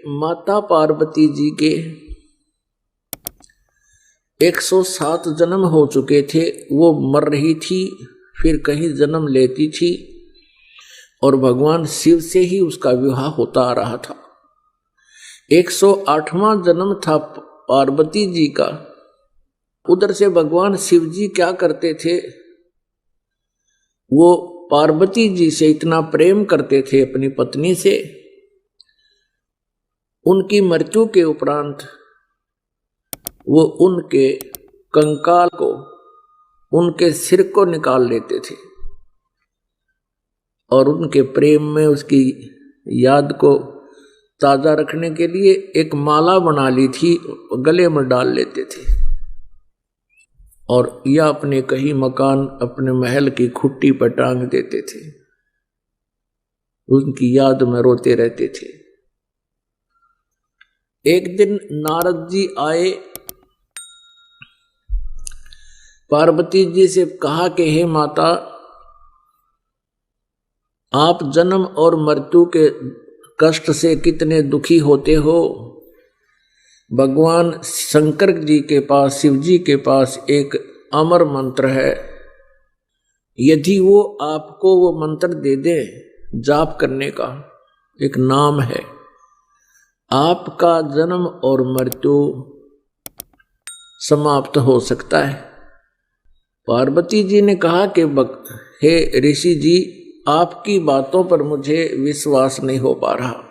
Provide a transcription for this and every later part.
माता पार्वती जी के 107 जन्म हो चुके थे। वो मर रही थी, फिर कहीं जन्म लेती थी और भगवान शिव से ही उसका विवाह होता आ रहा था। 108वां जन्म था पार्वती जी का। उधर से भगवान शिव जी क्या करते थे, वो पार्वती जी से इतना प्रेम करते थे अपनी पत्नी से, उनकी मृत्यु के उपरांत वो उनके कंकाल को, उनके सिर को निकाल लेते थे और उनके प्रेम में उसकी याद को ताजा रखने के लिए एक माला बना ली थी, गले में डाल लेते थे और या अपने कहीं मकान, अपने महल की खुट्टी पर टांग देते थे। उनकी याद में रोते रहते थे। एक दिन नारद जी आए, पार्वती जी से कहा कि हे माता, आप जन्म और मृत्यु के कष्ट से कितने दुखी होते हो। भगवान शंकर जी के पास, शिव जी के पास एक अमर मंत्र है, यदि वो आपको वो मंत्र दे दे, जाप करने का एक नाम है, आपका जन्म और मृत्यु समाप्त हो सकता है। पार्वती जी ने कहा कि हे ऋषि जी, आपकी बातों पर मुझे विश्वास नहीं हो पा रहा,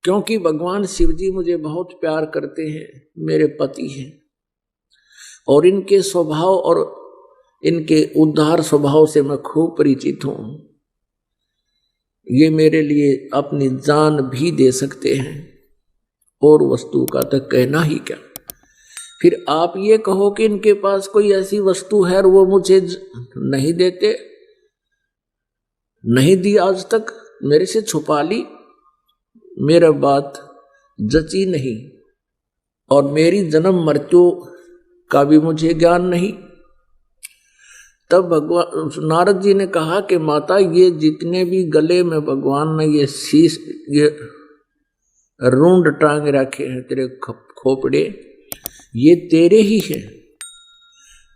क्योंकि भगवान शिव जी मुझे बहुत प्यार करते हैं, मेरे पति हैं और इनके स्वभाव और इनके उदार स्वभाव से मैं खूब परिचित हूं। ये मेरे लिए अपनी जान भी दे सकते हैं और वस्तु का तो कहना ही क्या। फिर आप ये कहो कि इनके पास कोई ऐसी वस्तु है और वो मुझे नहीं देते, नहीं दी आज तक, मेरे से छुपा ली, मेरा बात जची नहीं और मेरी जन्म मृत्यु का भी मुझे ज्ञान नहीं। तब भगवान नारद जी ने कहा कि माता, ये जितने भी गले में भगवान ने ये शीश, ये रूंड टांग रखे हैं तेरे खोपड़े, ये तेरे ही हैं।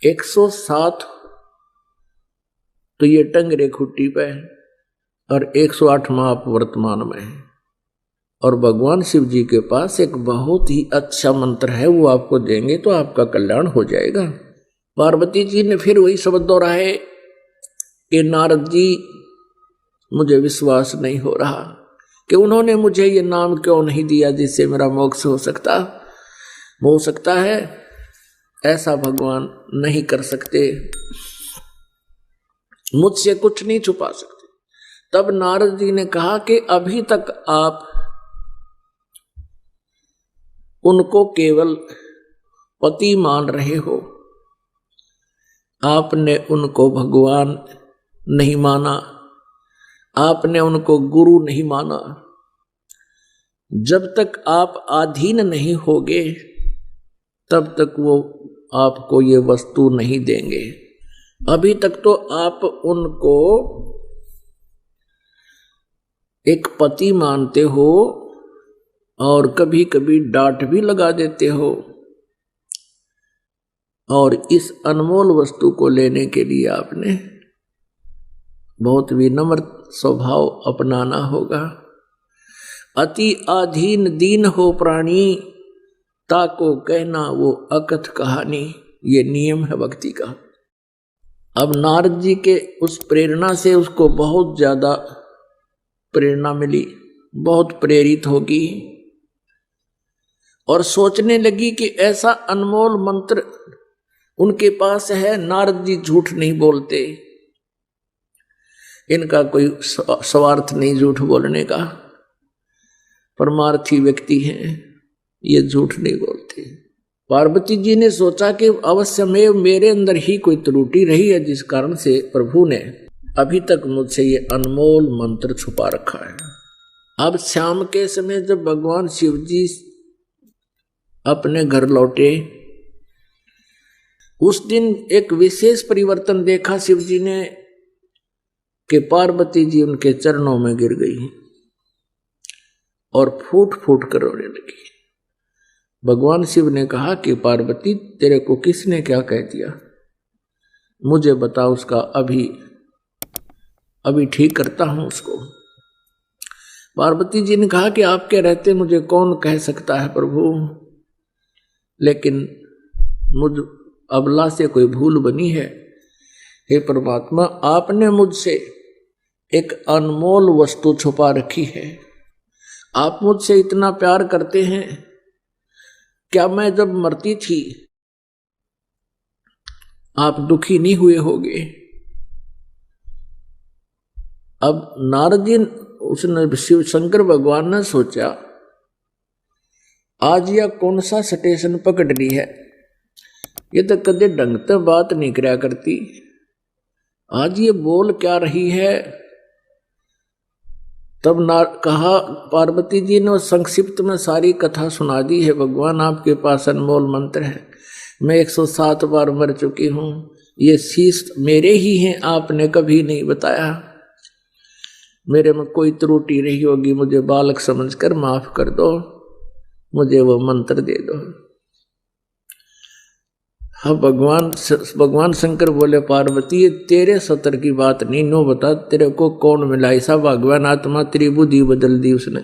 107 तो ये टंगरे खुट्टी पे है और 108वां आप वर्तमान में है। और भगवान शिव जी के पास एक बहुत ही अच्छा मंत्र है, वो आपको देंगे तो आपका कल्याण हो जाएगा। पार्वती जी ने फिर वही शब्द दोहराए कि नारद जी, मुझे विश्वास नहीं हो रहा कि उन्होंने मुझे ये नाम क्यों नहीं दिया जिससे मेरा मोक्ष हो सकता है। ऐसा भगवान नहीं कर सकते, मुझसे कुछ नहीं छुपा सकते। तब नारद जी ने कहा कि अभी तक आप उनको केवल पति मान रहे हो, आपने उनको भगवान नहीं माना, आपने उनको गुरु नहीं माना। जब तक आप अधीन नहीं होगे तब तक वो आपको ये वस्तु नहीं देंगे। अभी तक तो आप उनको एक पति मानते हो और कभी कभी डांट भी लगा देते हो, और इस अनमोल वस्तु को लेने के लिए आपने बहुत विनम्र स्वभाव अपनाना होगा। अति अधीन दीन हो प्राणी, ताको कहना वो अकथ कहानी, ये नियम है भक्ति का। अब नारद जी के उस प्रेरणा से उसको बहुत ज्यादा प्रेरणा मिली, बहुत प्रेरित होगी और सोचने लगी कि ऐसा अनमोल मंत्र उनके पास है। नारद जी झूठ नहीं बोलते, इनका कोई स्वार्थ नहीं झूठ बोलने का, परमार्थी व्यक्ति हैं, ये झूठ नहीं बोलते। पार्वती जी ने सोचा कि अवश्य में मेरे अंदर ही कोई त्रुटि रही है जिस कारण से प्रभु ने अभी तक मुझसे ये अनमोल मंत्र छुपा रखा है। अब शाम के समय जब भगवान शिव जी अपने घर लौटे, उस दिन एक विशेष परिवर्तन देखा शिव जी ने कि पार्वती जी उनके चरणों में गिर गई। और फूट फूट कर रोने लगी। भगवान शिव ने कहा कि पार्वती, तेरे को किसने क्या कह दिया, मुझे बता, उसका अभी ठीक करता हूं उसको। पार्वती जी ने कहा कि आपके रहते मुझे कौन कह सकता है प्रभु, लेकिन मुझ अबला से कोई भूल बनी है। हे परमात्मा, आपने मुझसे एक अनमोल वस्तु छुपा रखी है। आप मुझसे इतना प्यार करते हैं, क्या मैं जब मरती थी आप दुखी नहीं हुए होगे? अब नारद जी, उसने शिव शंकर भगवान ने सोचा आज यह कौन सा स्टेशन पकड़ ली है, ये तो कदे ढंग से बात नहीं करया करती, आज ये बोल क्या रही है। तब कहा, पार्वती जी ने संक्षिप्त में सारी कथा सुना दी है। भगवान, आपके पास अनमोल मंत्र है, मैं 107 बार मर चुकी हूं, ये शीश मेरे ही हैं, आपने कभी नहीं बताया। मेरे में कोई त्रुटि रही होगी, मुझे बालक समझकर माफ कर दो, मुझे वो मंत्र दे दो। हाँ, भगवान शंकर बोले, पार्वती, ये तेरे सतर की बात नहीं, नो बता तेरे को कौन मिला ऐसा भगवान आत्मा, तेरी बुद्धि बदल दी उसने।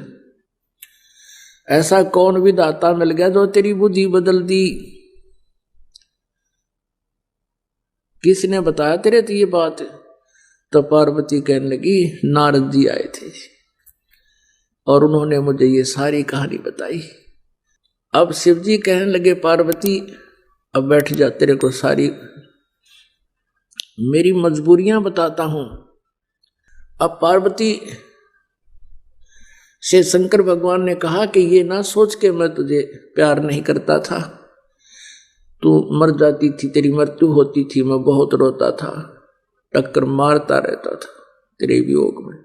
ऐसा कौन विधाता मिल गया जो तेरी बुद्धि बदल दी? किसने बताया तेरे तो ये बात? तो पार्वती कहने लगी, नारद जी आए थे और उन्होंने मुझे ये सारी कहानी बताई। अब शिव जी कहने लगे, पार्वती अब बैठ जा, तेरे को सारी मेरी मजबूरियां बताता हूं। अब पार्वती से शंकर भगवान ने कहा कि ये ना सोच के मैं तुझे प्यार नहीं करता था, तू मर जाती थी, तेरी मृत्यु होती थी, मैं बहुत रोता था, टक्कर मारता रहता था तेरे वियोग में।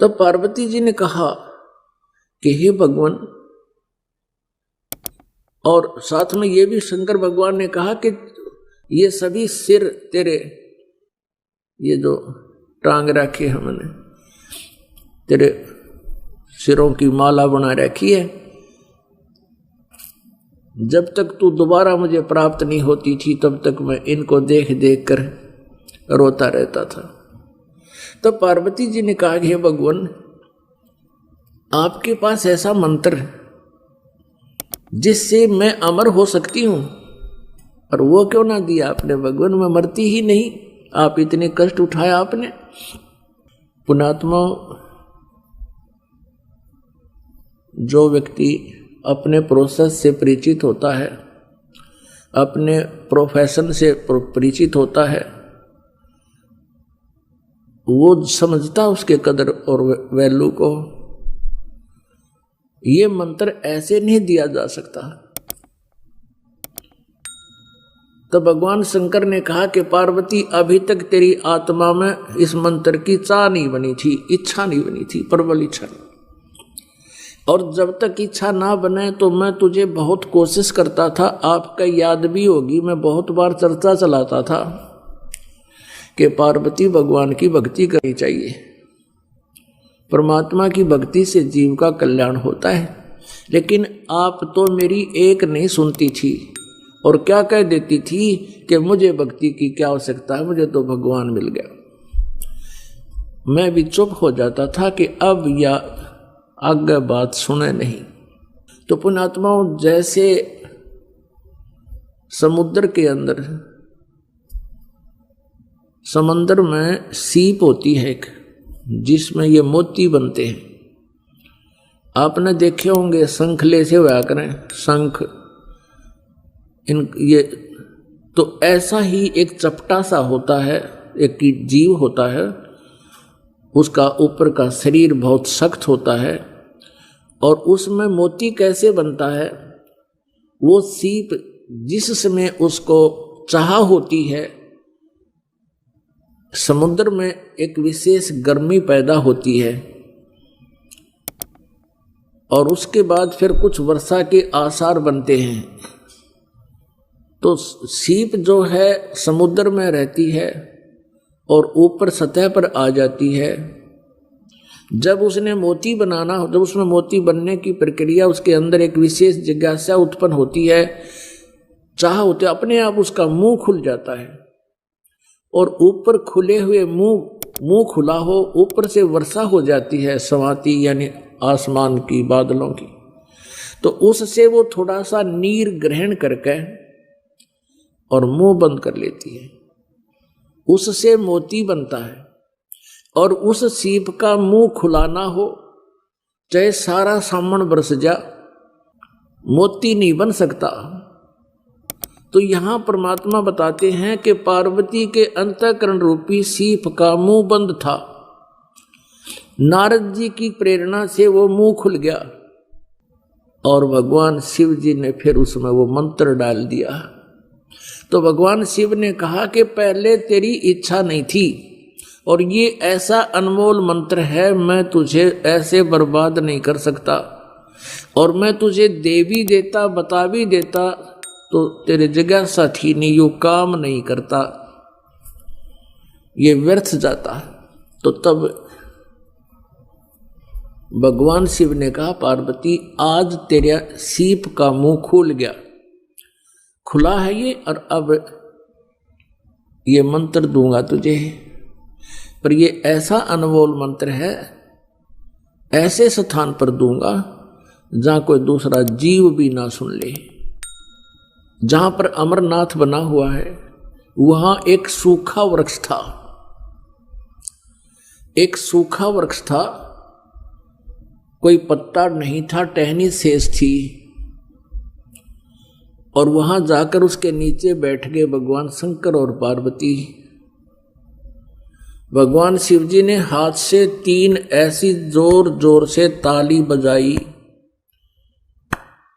तब पार्वती जी ने कहा कि हे भगवान, और साथ में ये भी शंकर भगवान ने कहा कि ये सभी सिर तेरे, ये जो टांग रखे हमने, तेरे सिरों की माला बना रखी है, जब तक तू दोबारा मुझे प्राप्त नहीं होती थी तब तक मैं इनको देख देख कर रोता रहता था। तब पार्वती जी ने कहा कि हे भगवान, आपके पास ऐसा मंत्र जिससे मैं अमर हो सकती हूं, और वो क्यों ना दिया आपने भगवान? मैं मरती ही नहीं, आप इतने कष्ट उठाया आपने। पुणात्मा, जो व्यक्ति अपने प्रोसेस से परिचित होता है, अपने प्रोफेशन से परिचित होता है, वो समझता उसके कदर और वैल्यू को। ये मंत्र ऐसे नहीं दिया जा सकता। तो भगवान शंकर ने कहा कि पार्वती, अभी तक तेरी आत्मा में इस मंत्र की चाह नहीं बनी थी, इच्छा नहीं बनी थी, प्रबल इच्छा नहीं। और जब तक इच्छा ना बने तो मैं तुझे बहुत कोशिश करता था, आपका याद भी होगी, मैं बहुत बार चर्चा चलाता था कि पार्वती, भगवान की भक्ति करनी चाहिए, परमात्मा की भक्ति से जीव का कल्याण होता है। लेकिन आप तो मेरी एक नहीं सुनती थी और क्या कह देती थी कि मुझे भक्ति की क्या आवश्यकता है, मुझे तो भगवान मिल गया। मैं भी चुप हो जाता था कि अब या आगे बात सुने नहीं। तो पुण्यात्माओं, जैसे समुद्र के अंदर, समंदर में सीप होती है एक, जिसमें ये मोती बनते हैं, आपने देखे होंगे, शंखले से हुआ करें शंख, इन ये तो ऐसा ही एक चपटा सा होता है, एक जीव होता है, उसका ऊपर का शरीर बहुत सख्त होता है, और उसमें मोती कैसे बनता है? वो सीप जिस समय उसको चाह होती है, समुद्र में एक विशेष गर्मी पैदा होती है, और उसके बाद फिर कुछ वर्षा के आसार बनते हैं। तो सीप जो है समुद्र में रहती है और ऊपर सतह पर आ जाती है, जब उसने मोती बनाना, जब उसमें मोती बनने की प्रक्रिया, उसके अंदर एक विशेष जिज्ञासा उत्पन्न होती है, चाह होते अपने आप उसका मुंह खुल जाता है। और ऊपर खुले हुए मुंह खुला हो, ऊपर से वर्षा हो जाती है स्वाति यानी आसमान की, बादलों की, तो उससे वो थोड़ा सा नीर ग्रहण करके और मुंह बंद कर लेती है, उससे मोती बनता है। और उस सीप का मुंह खुलाना हो, चाहे सारा सामन बरस जा, मोती नहीं बन सकता। तो यहां परमात्मा बताते हैं कि पार्वती के अंतःकरण रूपी सीप का मुंह बंद था, नारद जी की प्रेरणा से वो मुंह खुल गया और भगवान शिव जी ने फिर उसमें वो मंत्र डाल दिया। तो भगवान शिव ने कहा कि पहले तेरी इच्छा नहीं थी और ये ऐसा अनमोल मंत्र है, मैं तुझे ऐसे बर्बाद नहीं कर सकता, और मैं तुझे दे भी देता, बता भी देता, तो तेरे जिज्ञासा थी नहीं, यो काम नहीं करता, ये व्यर्थ जाता। तो तब भगवान शिव ने कहा, पार्वती आज तेरा सीप का मुंह खुल गया, खुला है ये, और अब ये मंत्र दूंगा तुझे, पर ये ऐसा अनमोल मंत्र है, ऐसे स्थान पर दूंगा जहां कोई दूसरा जीव भी ना सुन ले। जहां पर अमरनाथ बना हुआ है वहां एक सूखा वृक्ष था, एक सूखा वृक्ष था, कोई पत्ता नहीं था, टहनी शेष थी, और वहां जाकर उसके नीचे बैठ गए भगवान शंकर और पार्वती। भगवान शिव जी ने हाथ से 3 ऐसी जोर जोर से ताली बजाई,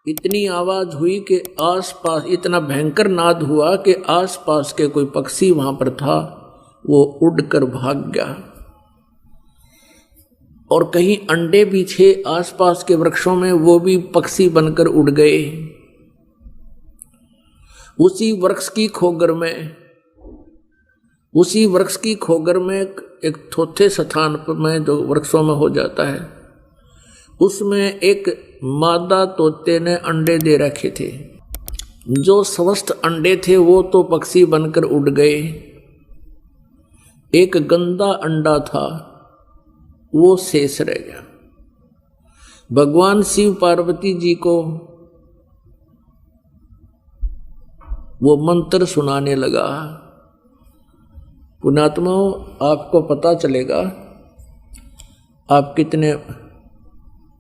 इतनी आवाज हुई कि आसपास, इतना भयंकर नाद हुआ कि आसपास के कोई पक्षी वहां पर था वो उड़कर भाग गया, और कहीं अंडे भी थे आसपास के वृक्षों में, वो भी पक्षी बनकर उड़ गए। उसी वृक्ष की खोगर में एक थोथे स्थान पर में जो वृक्षों में हो जाता है, उसमें एक मादा तोते ने अंडे दे रखे थे। जो स्वस्थ अंडे थे वो तो पक्षी बनकर उड़ गए, एक गंदा अंडा था वो शेष रह गया। भगवान शिव पार्वती जी को वो मंत्र सुनाने लगा। पुण्यात्माओं, आपको पता चलेगा आप कितने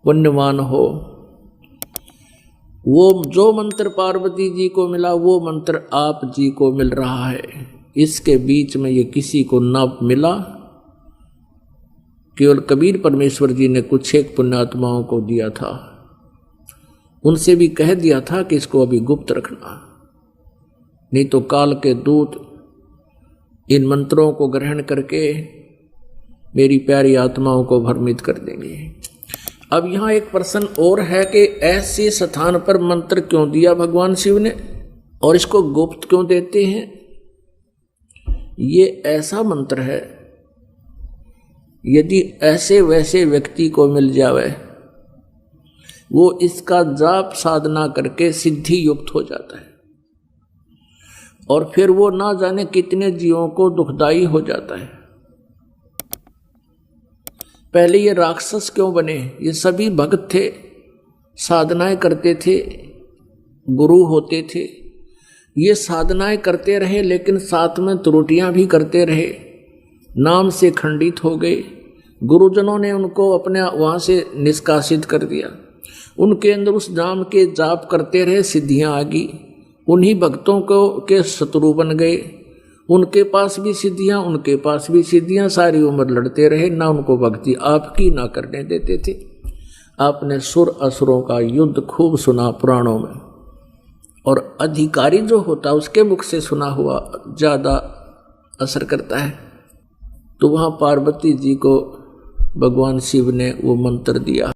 पुण्यवान हो। वो जो मंत्र पार्वती जी को मिला वो मंत्र आप जी को मिल रहा है। इसके बीच में ये किसी को ना मिला, केवल कबीर परमेश्वर जी ने कुछ एक पुण्यात्माओं को दिया था। उनसे भी कह दिया था कि इसको अभी गुप्त रखना, नहीं तो काल के दूत इन मंत्रों को ग्रहण करके मेरी प्यारी आत्माओं को भ्रमित कर देंगे। अब यहाँ एक प्रश्न और है कि ऐसे स्थान पर मंत्र क्यों दिया भगवान शिव ने, और इसको गुप्त क्यों देते हैं? ये ऐसा मंत्र है, यदि ऐसे वैसे व्यक्ति को मिल जावे, वो इसका जाप साधना करके सिद्धि युक्त हो जाता है, और फिर वो ना जाने कितने जीवों को दुखदाई हो जाता है। पहले ये राक्षस क्यों बने? ये सभी भक्त थे, साधनाएं करते थे, गुरु होते थे, ये साधनाएं करते रहे, लेकिन साथ में त्रुटियां भी करते रहे, नाम से खंडित हो गए। गुरुजनों ने उनको अपने वहाँ से निष्कासित कर दिया। उनके अंदर उस नाम के जाप करते रहे, सिद्धियां आ गई। उन्हीं भक्तों को के शत्रु बन गए, उनके पास भी सिद्धियां, उनके पास भी सिद्धियां, सारी उम्र लड़ते रहे, ना उनको भक्ति आपकी ना करने देते थे। आपने सुर असुरों का युद्ध खूब सुना पुराणों में, और अधिकारी जो होता उसके मुख से सुना हुआ ज़्यादा असर करता है। तो वहाँ पार्वती जी को भगवान शिव ने वो मंत्र दिया।